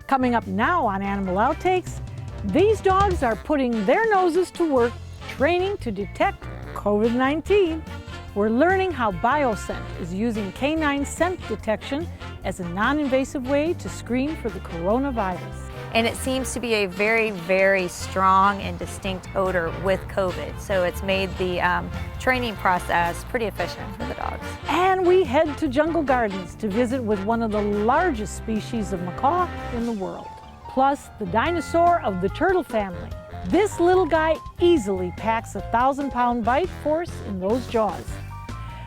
Coming up now on Animal Outtakes, these dogs are putting their noses to work training to detect COVID-19. We're learning how Bioscent is using canine scent detection as a non-invasive way to screen for the coronavirus. And it seems to be a very, very strong and distinct odor with COVID. So it's made the training process pretty efficient for the dogs. And we head to Jungle Gardens to visit with one of the largest species of macaw in the world. Plus, the dinosaur of the turtle family. This little guy easily packs a 1,000-pound bite force in those jaws.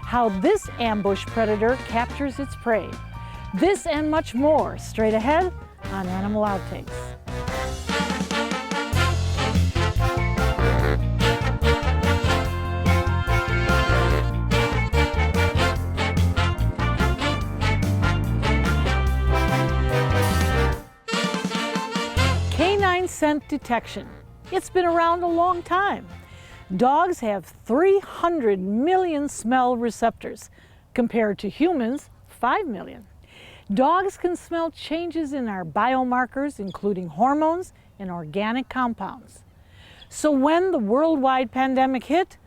How this ambush predator captures its prey. This and much more straight ahead on Animal Outtakes. Canine scent detection. It's been around a long time. Dogs have 300 million smell receptors, compared to humans, 5 million. Dogs can smell changes in our biomarkers, including hormones and organic compounds. So when the worldwide pandemic hit,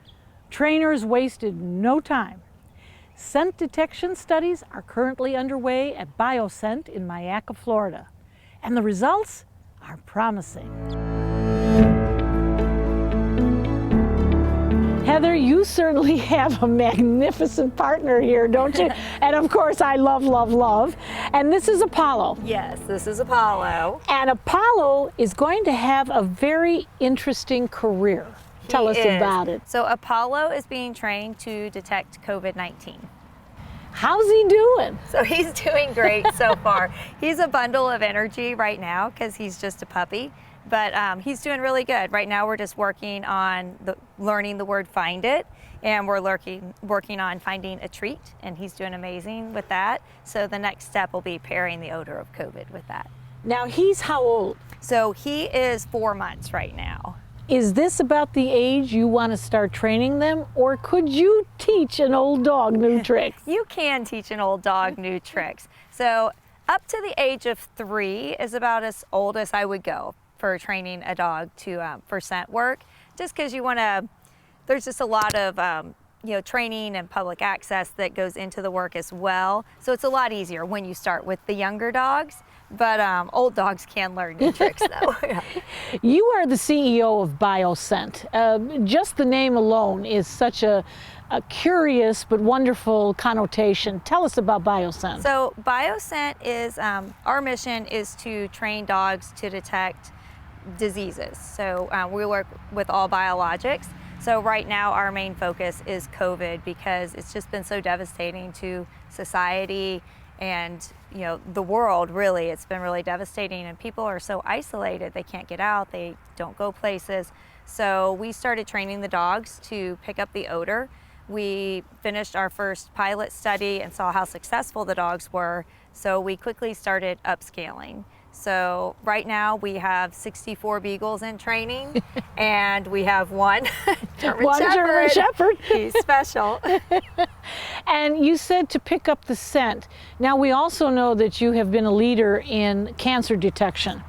trainers wasted no time. Scent detection studies are currently underway at Bioscent in Myakka, Florida, and the results are promising. Heather, you certainly have a magnificent partner here, don't you? And of course, I love, love, love. And this is Apollo. Yes, this is Apollo. And Apollo is going to have a very interesting career. Tell us about it. So Apollo is being trained to detect COVID-19. How's he doing? So he's doing great so far. He's a bundle of energy right now because he's just a puppy. But he's doing really good. Right now we're just working on learning the word find it, and we're working on finding a treat, and he's doing amazing with that. So the next step will be pairing the odor of COVID with that. Now he's how old? So he is 4 months right now. Is this about the age you want to start training them, or could you teach an old dog new tricks? You can teach an old dog new tricks. So up to the age of 3 is about as old as I would go for training a dog to for scent work, just because you want to. There's just a lot of training and public access that goes into the work as well. So it's a lot easier when you start with the younger dogs. But old dogs can learn new tricks, though. Yeah. You are the CEO of Bioscent. Just the name alone is such a curious but wonderful connotation. Tell us about Bioscent. So Bioscent is, our mission is to train dogs to detect diseases. So we work with all biologics. So right now our main focus is COVID because it's just been so devastating to society and the world. Really, it's been really devastating, and people are so isolated. They can't get out, they don't go places. So we started training the dogs to pick up the odor. We finished our first pilot study and saw how successful the dogs were, so we quickly started upscaling. So right now we have 64 beagles in training, and we have one German Shepherd. He's special. And you said to pick up the scent. Now we also know that you have been a leader in cancer detection.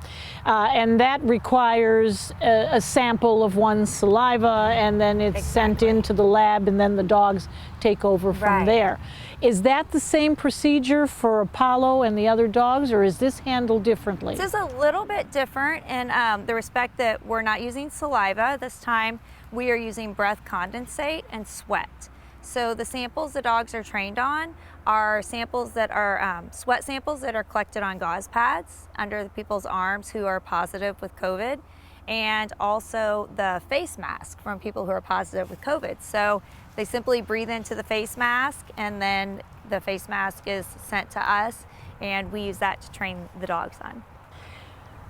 And that requires a sample of one's saliva, and then it's sent into the lab, and then the dogs take over from there. Is that the same procedure for Apollo and the other dogs, or is this handled differently? This is a little bit different in the respect that we're not using saliva. This time we are using breath condensate and sweat. So the samples the dogs are trained on are samples that are sweat samples that are collected on gauze pads under the people's arms who are positive with COVID, and also the face mask from people who are positive with COVID. So they simply breathe into the face mask, and then the face mask is sent to us, and we use that to train the dogs on.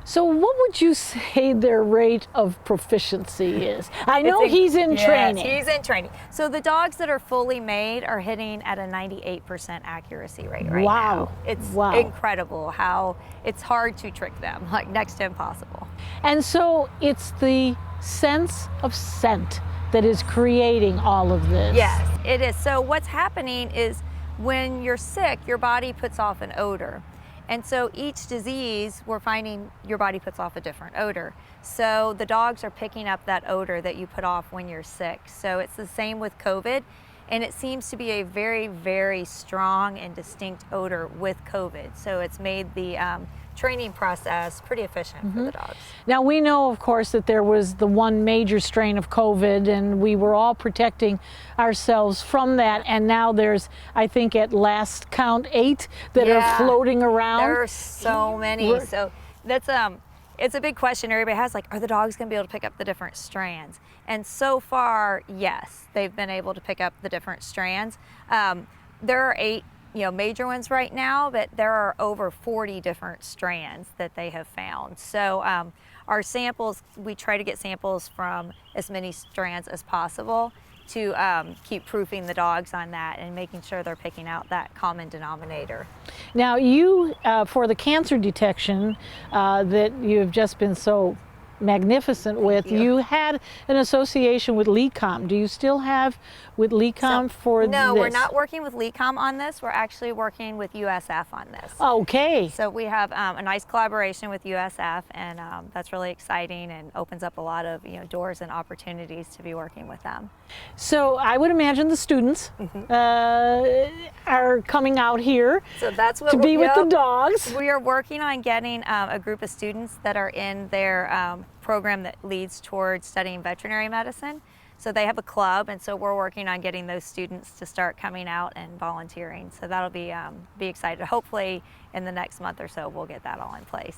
So what would you say their rate of proficiency is? I know he's in training. Yes, he's in training. So the dogs that are fully made are hitting at a 98% accuracy rate right now. It's incredible how it's hard to trick them, like next to impossible. And so it's the sense of scent that is creating all of this. Yes, it is. So what's happening is when you're sick, your body puts off an odor. And so each disease, we're finding your body puts off a different odor. So the dogs are picking up that odor that you put off when you're sick. So it's the same with COVID. And it seems to be a very, very strong and distinct odor with COVID. So it's made the training process pretty efficient for the dogs. Now we know, of course, that there was the one major strain of COVID, and we were all protecting ourselves from that. And now there's, I think at last count, 8 that are floating around. There are so many. So that's it's a big question everybody has, like, are the dogs going to be able to pick up the different strands? And so far, yes, they've been able to pick up the different strands. There are 8 major ones right now, but there are over 40 different strands that they have found. So our samples, we try to get samples from as many strands as possible to keep proofing the dogs on that and making sure they're picking out that common denominator. Now you, for the cancer detection that you have just been so magnificent with, you had an association with LECOM. Do you still have with LECOM for this? No, we're not working with LECOM on this. We're actually working with USF on this. Okay. So we have a nice collaboration with USF, and that's really exciting and opens up a lot of doors and opportunities to be working with them. So I would imagine the students are coming out here so that's what to be with the dogs. We are working on getting a group of students that are in their program that leads towards studying veterinary medicine. So they have a club, and so we're working on getting those students to start coming out and volunteering. So that'll be excited. Hopefully in the next month or so we'll get that all in place.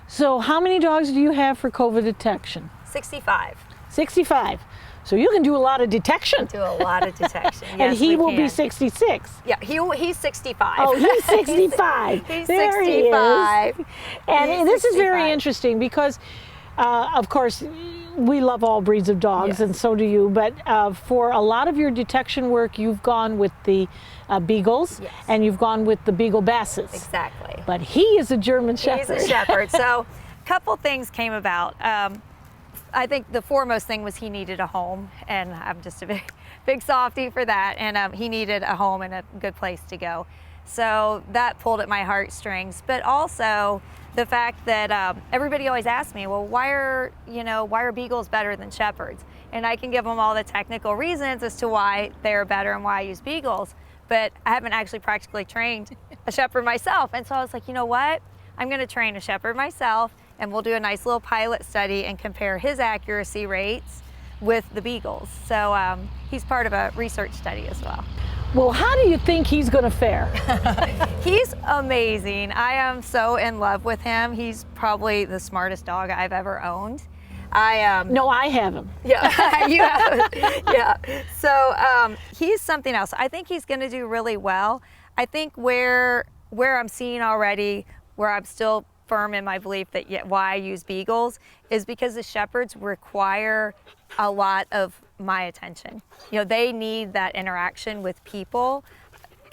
So how many dogs do you have for COVID detection? 65. 65. So you can do a lot of detection. Do a lot of detection. Yes, and he will can. be 66. Yeah, he's 65. Oh, he's 65. he's there 65. He is. And he's this 65. is very interesting because, of course, we love all breeds of dogs, and so do you. But for a lot of your detection work, you've gone with the Beagles, and you've gone with the Beagle Basses. Exactly. But he is a German Shepherd. He's a Shepherd. So a couple things came about. I think the foremost thing was he needed a home, and I'm just a big softie for that, and he needed a home and a good place to go. So that pulled at my heartstrings, but also the fact that everybody always asks me, well, why are Beagles better than Shepherds? And I can give them all the technical reasons as to why they're better and why I use Beagles, but I haven't actually practically trained a Shepherd myself. And so I was like, you know what? I'm going to train a Shepherd myself, and we'll do a nice little pilot study and compare his accuracy rates with the Beagles. So he's part of a research study as well. Well, how do you think he's going to fare? He's amazing. I am so in love with him. He's probably the smartest dog I've ever owned. No, I have him. Yeah, you have. Yeah. So he's something else. I think he's going to do really well. I think where I'm seeing already, where I'm still firm in my belief that why I use Beagles is because the Shepherds require a lot of my attention. They need that interaction with people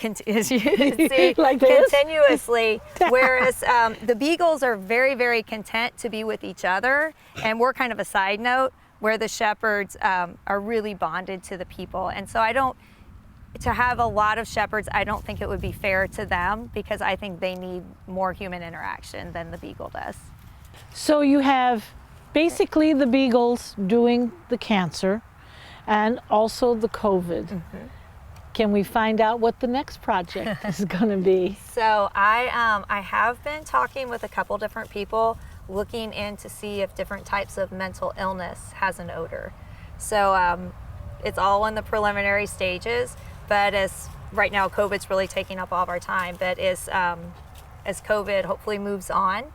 as you see, like this? continuously, whereas the Beagles are very, very content to be with each other, and we're kind of a side note, where the Shepherds are really bonded to the people. And so to have a lot of Shepherds, I don't think it would be fair to them, because I think they need more human interaction than the Beagle does. So you have basically the Beagles doing the cancer and also the COVID. Can we find out what the next project is going to be? So I have been talking with a couple different people, looking in to see if different types of mental illness has an odor. So it's all in the preliminary stages, but as right now COVID's really taking up all of our time, but as COVID hopefully moves on,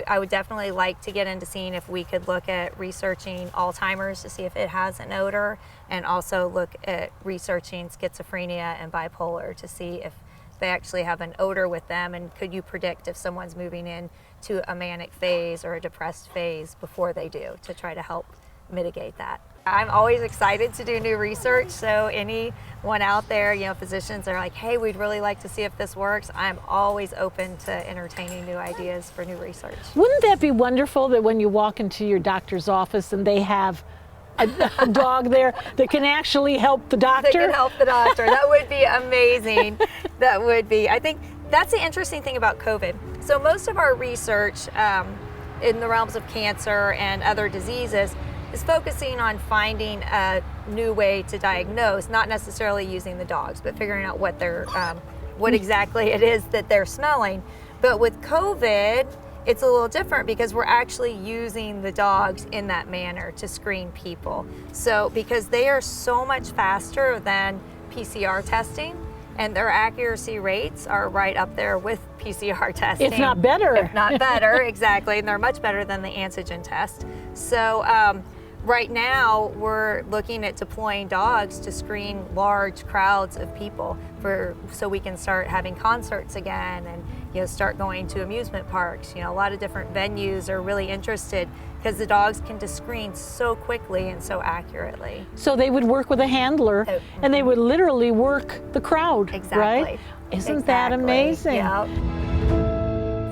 I would definitely like to get into seeing if we could look at researching Alzheimer's to see if it has an odor, and also look at researching schizophrenia and bipolar to see if they actually have an odor with them, and could you predict if someone's moving in to a manic phase or a depressed phase before they do, to try to help mitigate that. I'm always excited to do new research, so anyone out there, physicians are like, hey, we'd really like to see if this works, I'm always open to entertaining new ideas for new research. Wouldn't that be wonderful that when you walk into your doctor's office and they have a dog there that can actually help the doctor? They can help the doctor. That would be amazing. That would be. I think that's the interesting thing about COVID. So most of our research in the realms of cancer and other diseases is focusing on finding a new way to diagnose, not necessarily using the dogs, but figuring out what they're, what exactly it is that they're smelling. But with COVID, it's a little different because we're actually using the dogs in that manner to screen people. So because they are so much faster than PCR testing, and their accuracy rates are right up there with PCR testing. If not better. If not better, exactly. And they're much better than the antigen test. So right now, we're looking at deploying dogs to screen large crowds of people so we can start having concerts again and start going to amusement parks. A lot of different venues are really interested because the dogs can just screen so quickly and so accurately. So they would work with a handler and they would literally work the crowd, exactly. Right? Isn't that amazing? Yep.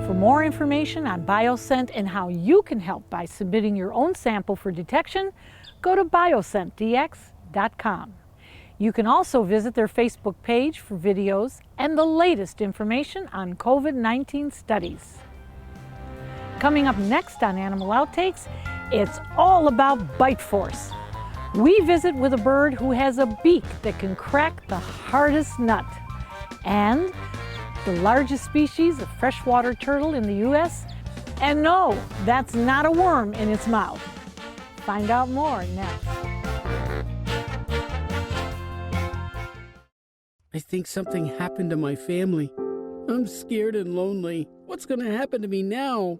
For more information on Bioscent and how you can help by submitting your own sample for detection, go to bioscentdx.com. You can also visit their Facebook page for videos and the latest information on COVID-19 studies. Coming up next on Animal Outtakes, it's all about bite force. We visit with a bird who has a beak that can crack the hardest nut, and the largest species of freshwater turtle in the U.S. And no, that's not a worm in its mouth. Find out more next. I think something happened to my family. I'm scared and lonely. What's going to happen to me now?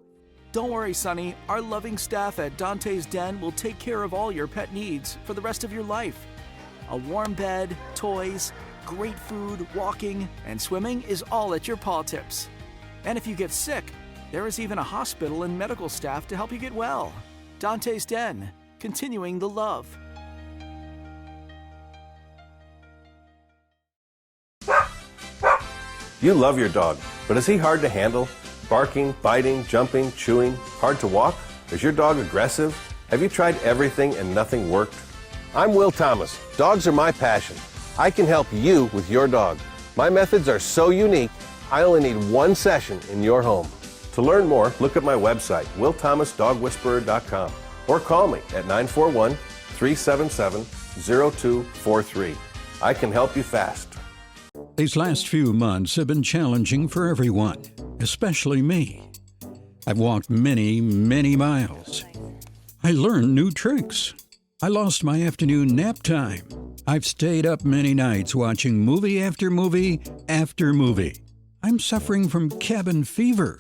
Don't worry, Sonny. Our loving staff at Dante's Den will take care of all your pet needs for the rest of your life. A warm bed, toys, great food, walking, and swimming is all at your paw tips. And if you get sick, there is even a hospital and medical staff to help you get well. Dante's Den, continuing the love. You love your dog, but is he hard to handle? Barking, biting, jumping, chewing, hard to walk? Is your dog aggressive? Have you tried everything and nothing worked? I'm Will Thomas. Dogs are my passion. I can help you with your dog. My methods are so unique, I only need one session in your home. To learn more, look at my website, willthomasdogwhisperer.com, or call me at 941-377-0243. I can help you fast. These last few months have been challenging for everyone, especially me. I've walked many, many miles. I learned new tricks. I lost my afternoon nap time. I've stayed up many nights watching movie after movie after movie. I'm suffering from cabin fever.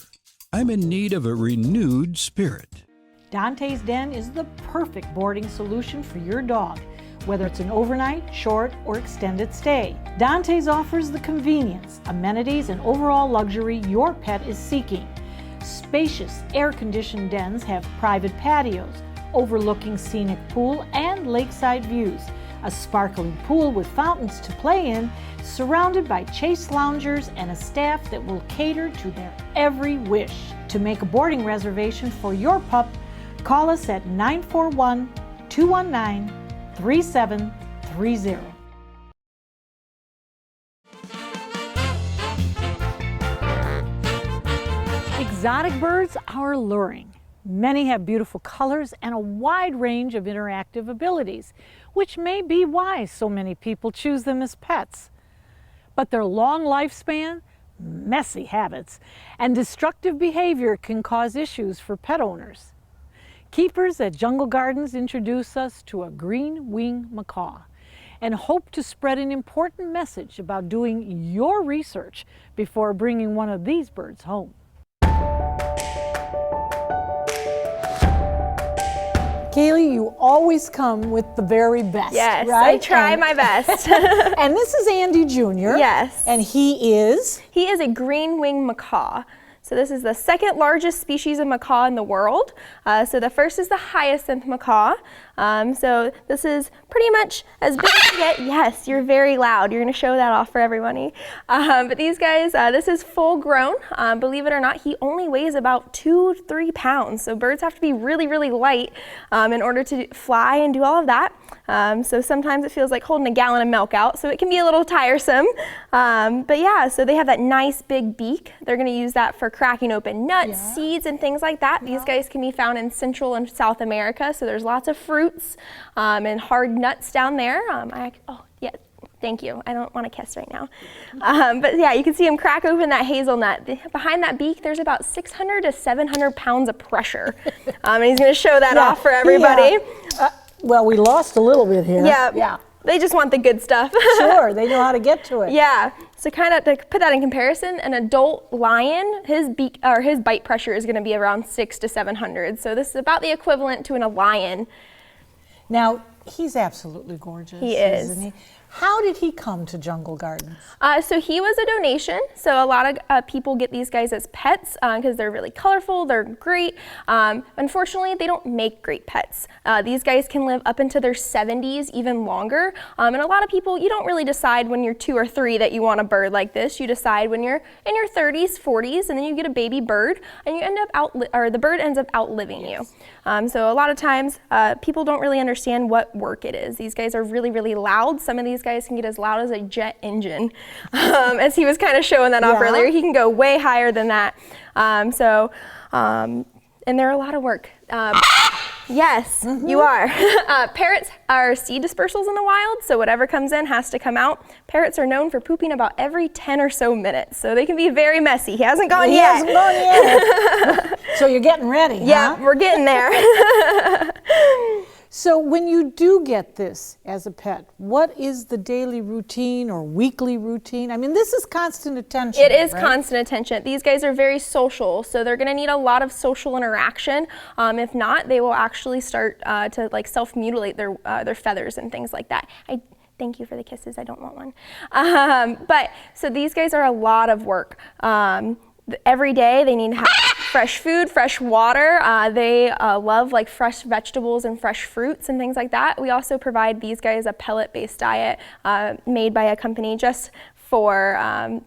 I'm in need of a renewed spirit. Dante's Den is the perfect boarding solution for your dog, whether it's an overnight, short, or extended stay. Dante's offers the convenience, amenities, and overall luxury your pet is seeking. Spacious, air-conditioned dens have private patios, overlooking scenic pool and lakeside views, a sparkling pool with fountains to play in, surrounded by chaste loungers and a staff that will cater to their every wish. To make a boarding reservation for your pup, call us at 941-219-3730. Exotic birds are alluring. Many have beautiful colors and a wide range of interactive abilities, which may be why so many people choose them as pets. But their long lifespan, messy habits, and destructive behavior can cause issues for pet owners. Keepers at Jungle Gardens introduce us to a Green Wing Maccaw and hope to spread an important message about doing your research before bringing one of these birds home. Kaylee, you always come with the very best, yes, right? I try my best. And this is Andy Jr. Yes. And he is? He is a Green Wing Maccaw. So this is the second largest species of macaw in the world. So the first is the hyacinth macaw. So this is pretty much as big as you get. Yes, you're very loud. You're going to show that off for everybody. But these guys, this is full grown. Believe it or not, he only weighs about 2-3 pounds. So birds have to be really, really light in order to fly and do all of that. So sometimes it feels like holding a gallon of milk out, so it can be a little tiresome. But yeah, so they have that nice big beak. They're going to use that for cracking open nuts, seeds, and things like that. These guys can be found in Central and South America, so there's lots of fruits and hard nuts down there. Yeah, thank you. I don't want to kiss right now. But yeah, you can see him crack open that hazelnut. Behind that beak, there's about 600 to 700 pounds of pressure. And he's going to show that off for everybody. Well, we lost a little bit here. Yeah. They just want the good stuff. Sure, they know how to get to it. Yeah. So kind of to put that in comparison, an adult lion, his bite pressure is going to be around 600 to 700. So this is about the equivalent to a lion. Now, he's absolutely gorgeous. He is. Isn't he? How did he come to Jungle Gardens? So he was a donation. So a lot of people get these guys as pets because they're really colorful, they're great. Unfortunately, they don't make great pets. These guys can live up into their 70s, even longer. And a lot of people, you don't really decide when you're 2 or 3 that you want a bird like this. You decide when you're in your 30s, 40s, and then you get a baby bird, and you end up the bird ends up outliving you. So a lot of times, people don't really understand what work it is. These guys are really, really loud. Some of these guys can get as loud as a jet engine. As he was kind of showing that off earlier, he can go way higher than that. And they're a lot of work. Yes, you are. Parrots are seed dispersals in the wild, so whatever comes in has to come out. Parrots are known for pooping about every 10 or so minutes, so they can be very messy. He hasn't gone yet. He hasn't gone yet. So you're getting ready, Yeah, we're getting there. So when you do get this as a pet, what is the daily routine or weekly routine? I mean, this is constant attention. It is right? constant attention. These guys are very social, so they're going to need a lot of social interaction. If not, they will actually start to like self-mutilate their feathers and things like that. Thank you for the kisses. I don't want one. But so these guys are a lot of work. Every day they need to have fresh food, fresh water. They love like fresh vegetables and fresh fruits and things like that. We also provide these guys a pellet-based diet made by a company just for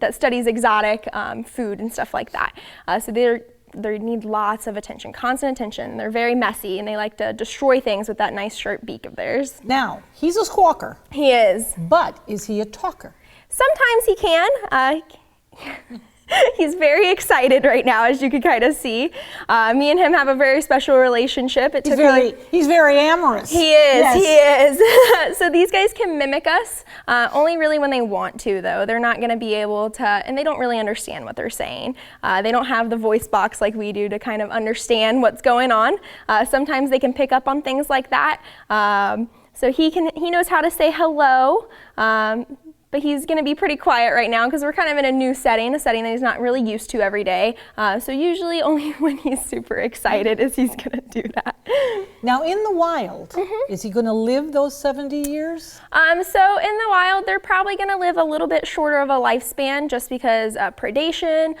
that studies exotic food and stuff like that. So they need lots of attention, constant attention. They're very messy and they like to destroy things with that nice sharp beak of theirs. Now, he's a squawker. He is. But is he a talker? Sometimes he can. He's very excited right now, as you can kind of see. Me and him have a very special relationship. He's very amorous. He is, He is. So these guys can mimic us, only really when they want to, though. They're not going to be able to, and they don't really understand what they're saying. They don't have the voice box like we do to kind of understand what's going on. Sometimes they can pick up on things like that. So he knows how to say hello. But he's going to be pretty quiet right now because we're kind of in a new setting, a setting that he's not really used to every day. So usually only when he's super excited is he's going to do that. Now in the wild, is he going to live those 70 years? So in the wild, they're probably going to live a little bit shorter of a lifespan just because predation,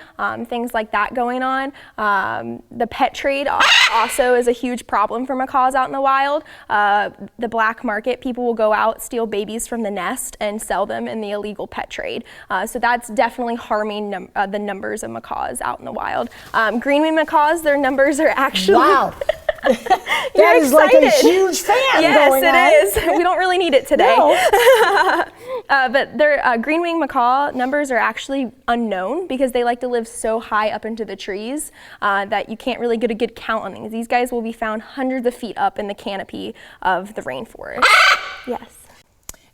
things like that going on. The pet trade also is a huge problem for macaws out in the wild. The black market, people will go out, steal babies from the nest and sell them in the illegal pet trade. So that's definitely harming the numbers of macaws out in the wild. Green Wing Maccaws, their numbers are actually... Wow. That is like a huge fan going on. Yes, it is. We don't really need it today. No. But their Green Wing Maccaw numbers are actually unknown because they like to live so high up into the trees that you can't really get a good count on these. These guys will be found hundreds of feet up in the canopy of the rainforest. Yes.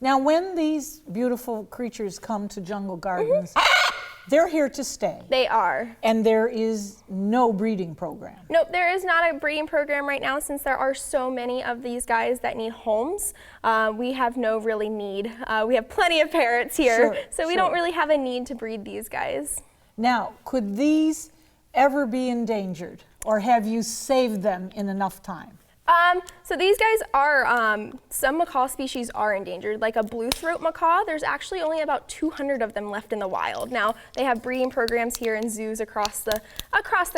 Now, when these beautiful creatures come to Jungle Gardens, they're here to stay. They are. And there is no breeding program. Nope, there is not a breeding program right now since there are so many of these guys that need homes. We have no really need. We have plenty of parrots here, so we don't really have a need to breed these guys. Now, could these ever be endangered, or have you saved them in enough time? So these guys are, some macaw species are endangered, like a blue-throat macaw. There's actually only about 200 of them left in the wild. Now, they have breeding programs here in zoos across the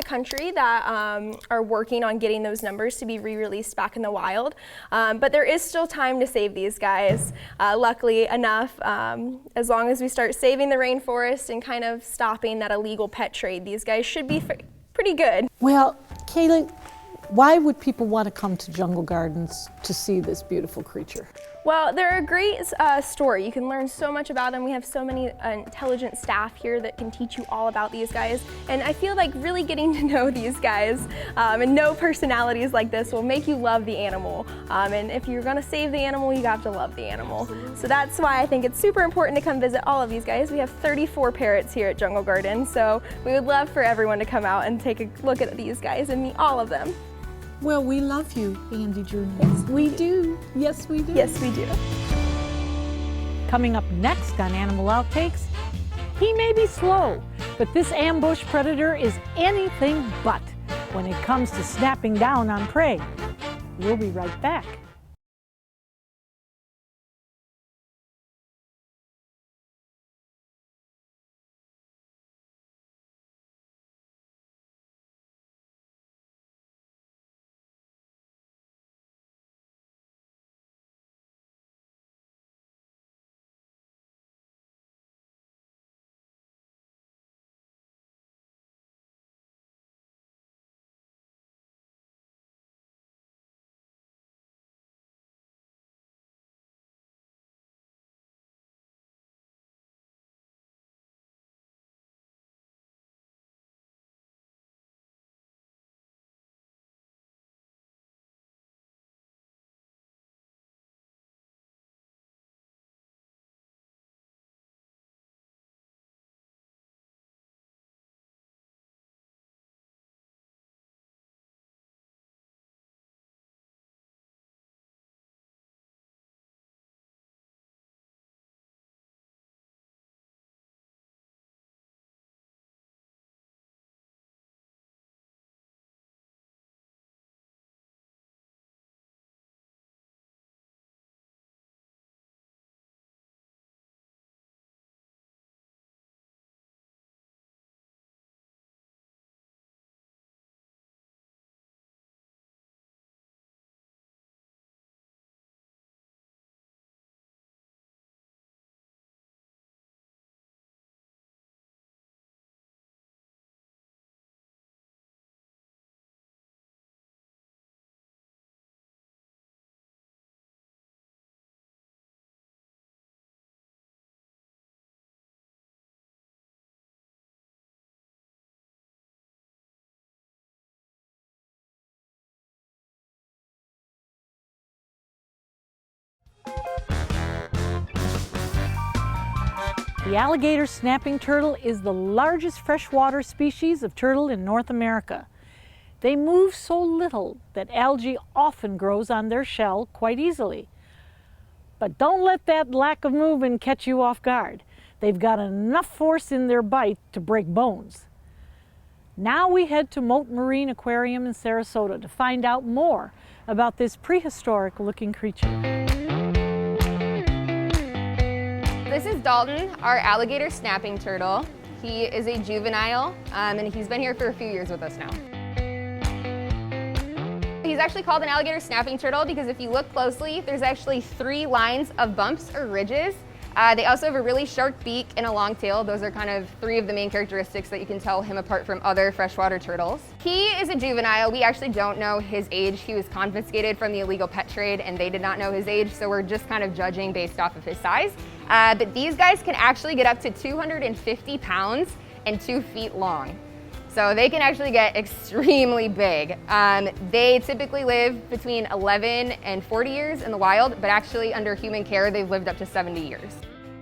country that are working on getting those numbers to be re-released back in the wild. But there is still time to save these guys, luckily enough. As long as we start saving the rainforest and kind of stopping that illegal pet trade, these guys should be pretty good. Well, Kaylee, why would people want to come to Jungle Gardens to see this beautiful creature? Well, they're a great story. You can learn so much about them. We have so many intelligent staff here that can teach you all about these guys. And I feel like really getting to know these guys and know personalities like this will make you love the animal. And if you're gonna save the animal, you have to love the animal. So that's why I think it's super important to come visit all of these guys. We have 34 parrots here at Jungle Gardens, so we would love for everyone to come out and take a look at these guys and meet all of them. Well, we love you, Andy Jr. Yes, we do. Yes, we do. Yes, we do. Coming up next on Animal Outtakes, he may be slow, but this ambush predator is anything but when it comes to snapping down on prey. We'll be right back. The alligator snapping turtle is the largest freshwater species of turtle in North America. They move so little that algae often grows on their shell quite easily. But don't let that lack of movement catch you off guard. They've got enough force in their bite to break bones. Now we head to Mote Marine Aquarium in Sarasota to find out more about this prehistoric looking creature. This is Dalton, our alligator snapping turtle. He is a juvenile, and he's been here for a few years with us now. He's actually called an alligator snapping turtle because if you look closely, there's actually 3 lines of bumps or ridges. They also have a really sharp beak and a long tail. Those are kind of 3 of the main characteristics that you can tell him apart from other freshwater turtles. He is a juvenile. We actually don't know his age. He was confiscated from the illegal pet trade and they did not know his age, so we're just kind of judging based off of his size. But these guys can actually get up to 250 pounds and 2 feet long. So they can actually get extremely big. They typically live between 11 and 40 years in the wild, but actually under human care, they've lived up to 70 years.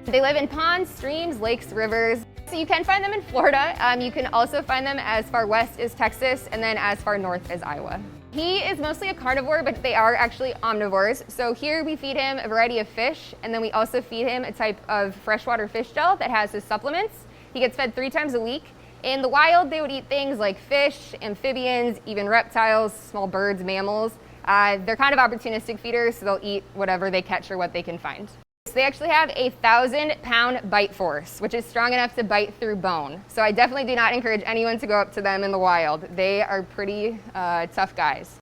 They live in ponds, streams, lakes, rivers. So you can find them in Florida. You can also find them as far west as Texas and then as far north as Iowa. He is mostly a carnivore, but they are actually omnivores. So here we feed him a variety of fish, and then we also feed him a type of freshwater fish gel that has his supplements. He gets fed 3 times a week. In the wild, they would eat things like fish, amphibians, even reptiles, small birds, mammals. They're kind of opportunistic feeders, so they'll eat whatever they catch or what they can find. So they actually have a 1,000-pound bite force, which is strong enough to bite through bone. So I definitely do not encourage anyone to go up to them in the wild. They are pretty tough guys.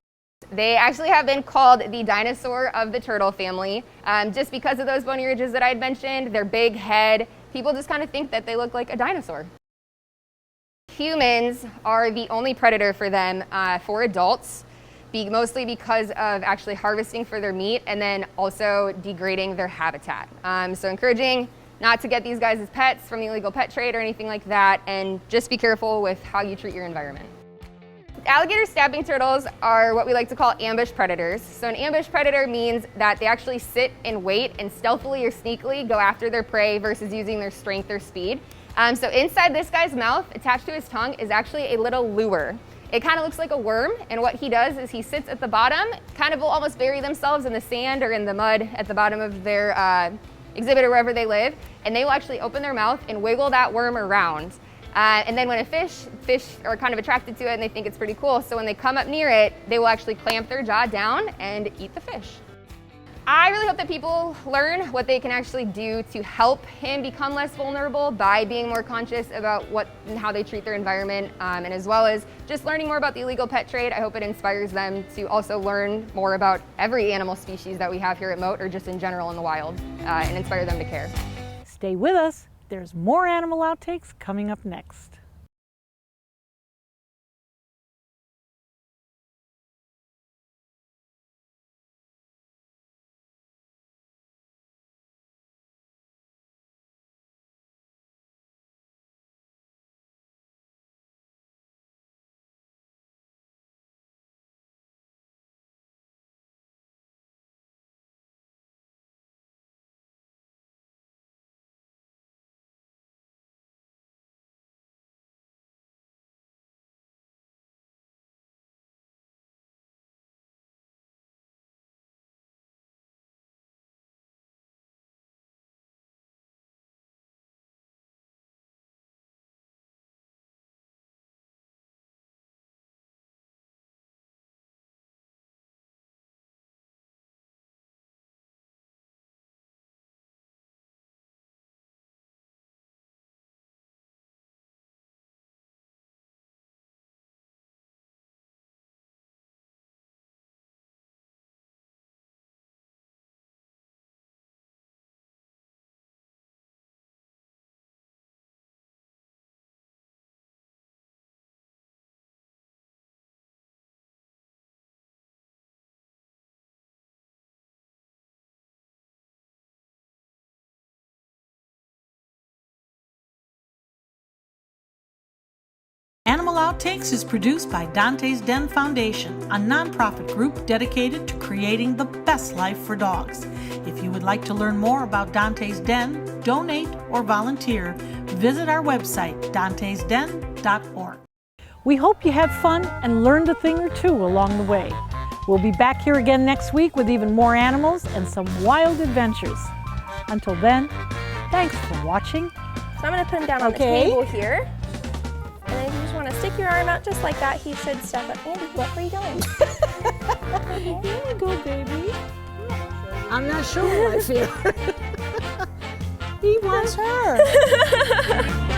They actually have been called the dinosaur of the turtle family, just because of those bony ridges that I had mentioned, their big head. People just kind of think that they look like a dinosaur. Humans are the only predator for them for adults, mostly because of actually harvesting for their meat and then also degrading their habitat. So encouraging not to get these guys as pets from the illegal pet trade or anything like that, and just be careful with how you treat your environment. Alligator snapping turtles are what we like to call ambush predators. So an ambush predator means that they actually sit and wait and stealthily or sneakily go after their prey versus using their strength or speed. So inside this guy's mouth, attached to his tongue, is actually a little lure. It kind of looks like a worm, and what he does is he sits at the bottom, kind of will almost bury themselves in the sand or in the mud at the bottom of their exhibit or wherever they live, and they will actually open their mouth and wiggle that worm around. And then when fish are kind of attracted to it and they think it's pretty cool, so when they come up near it, they will actually clamp their jaw down and eat the fish. I really hope that people learn what they can actually do to help him become less vulnerable by being more conscious about what and how they treat their environment, and as well as just learning more about the illegal pet trade. I hope it inspires them to also learn more about every animal species that we have here at Mote, or just in general in the wild, and inspire them to care. Stay with us. There's more Animal Outtakes coming up next. Animal Outtakes is produced by Dante's Den Foundation, a nonprofit group dedicated to creating the best life for dogs. If you would like to learn more about Dante's Den, donate, or volunteer, visit our website, dantesden.org. We hope you had fun and learned a thing or two along the way. We'll be back here again next week with even more animals and some wild adventures. Until then, thanks for watching. So I'm going to put him down on the table here. And then if you just want to stick your arm out just like that, he should step up. Andy, what are you doing? Here you go, baby. I'm not sure what I feel. He wants her.